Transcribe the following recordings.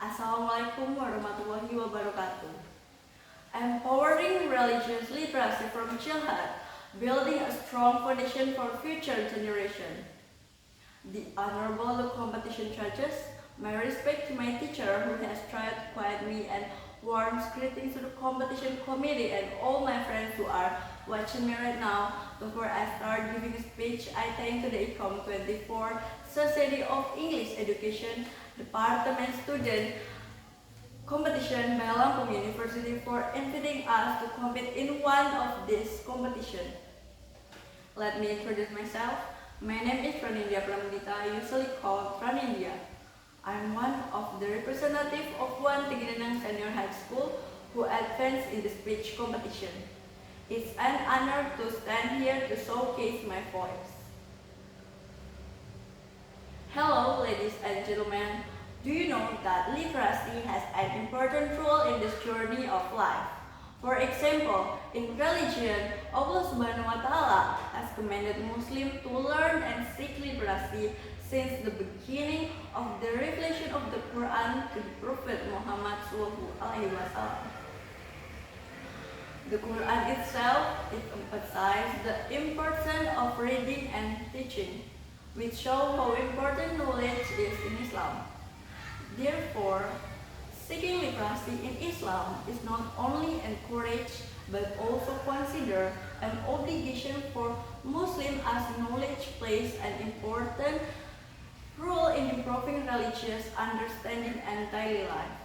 Assalamualaikum warahmatullahi wabarakatuh. Empowering religious literacy from childhood, building a strong foundation for future generation. The Honorable Competition Judges, my respect to my teacher who has tried to guide me, and warm greetings to the competition committee and all my friends who are watching me right now. Before I start giving a speech, I thank to the ICOM 24 Society of English Education Department student competition by Lampung University for inviting us to compete in one of this competition. Let me introduce myself. My name is Pranindya Pramudita, usually called Pranindya. I'm one of the representative of One Tinggirenang Senior High School who advanced in the speech competition. It's an honor to stand here to showcase my voice. Hello, ladies and gentlemen. Do you know that literacy has an important role in this journey of life? For example, in religion, Allah Subhanahu wa Ta'ala has commanded Muslims to learn and seek literacy since the beginning of the revelation of the Quran to the Prophet Muhammad SAW. The Quran itself emphasizes the importance of reading and teaching, which show how important knowledge is in Islam. Therefore, seeking literacy in Islam is not only encouraged but also considered an obligation for Muslims as knowledge plays an important role in improving religious understanding and daily life.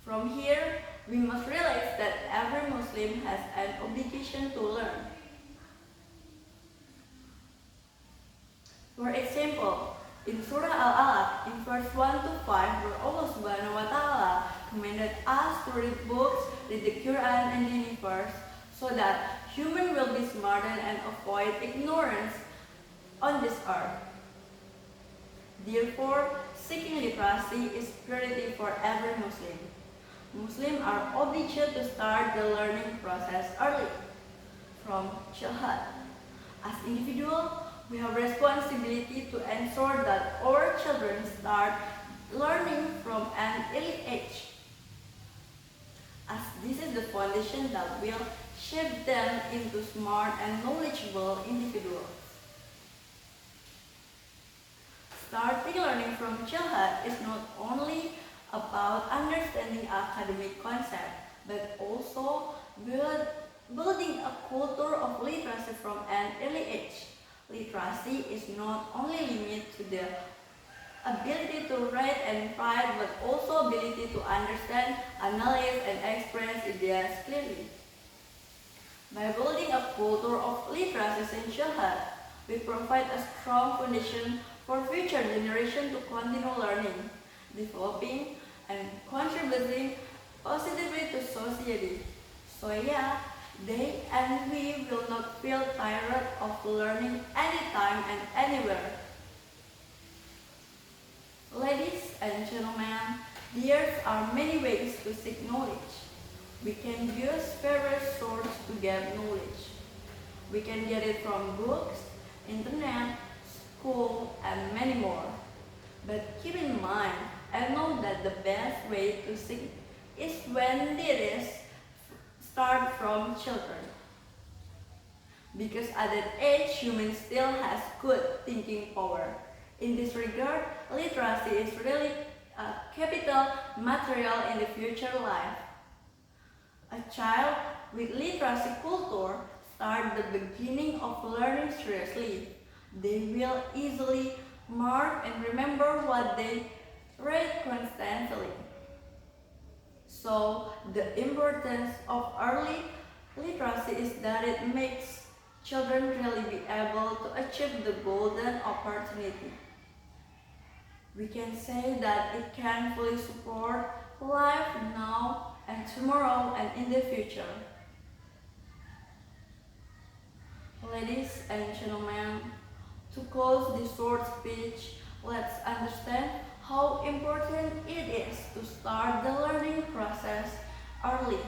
From here, we must realize that every Muslim has an obligation to learn. For example, in Surah Al-Alaq, in verse 1 to 5, where Allah Subhanahu wa Ta'ala commanded us to read books, read the Quran and the universe, so that human will be smarter and avoid ignorance on this earth. Therefore, seeking literacy is priority for every Muslim. Muslims are obligated to start the learning process early, from childhood. As individuals, we have responsibility to ensure that our children start learning from an early age, as this is the foundation that will shape them into smart and knowledgeable individuals. Starting learning from childhood is not only about understanding academic concepts, but also building a culture of literacy from an early age. Literacy is not only limited to the ability to read and write, but also ability to understand, analyze, and express ideas clearly. By building a culture of literacy in childhood, we provide a strong foundation for future generations to continue learning, developing, and contributing positively to society. So yeah, they and we will not feel tired of learning anytime and anywhere. Ladies and gentlemen, there are many ways to seek knowledge. We can use various sources to get knowledge. We can get it from books, internet, school, and many more. But keep in mind and know that the best way to seek is when it is start from children. Because at that age, humans still has good thinking power. In this regard, literacy is really a capital material in the future life. A child with literacy culture start the beginning of learning seriously. They will easily mark and remember what they read constantly. So, the importance of early literacy is that it makes children really be able to achieve the golden opportunity. We can say that it can fully support life now and tomorrow and in the future. Ladies and gentlemen, to close this short speech, let's understand how important it is to start the learning process early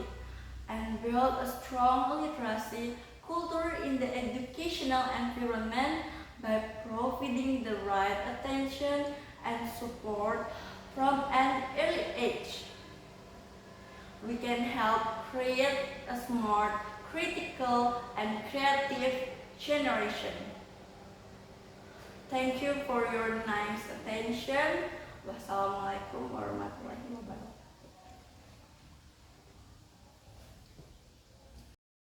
and build a strong literacy culture in the educational environment by providing the right attention and support From an early age, we can help create a smart, critical, and creative generation. Thank you for your nice attention. Wassalamualaikum warahmatullahi wabarakatuh.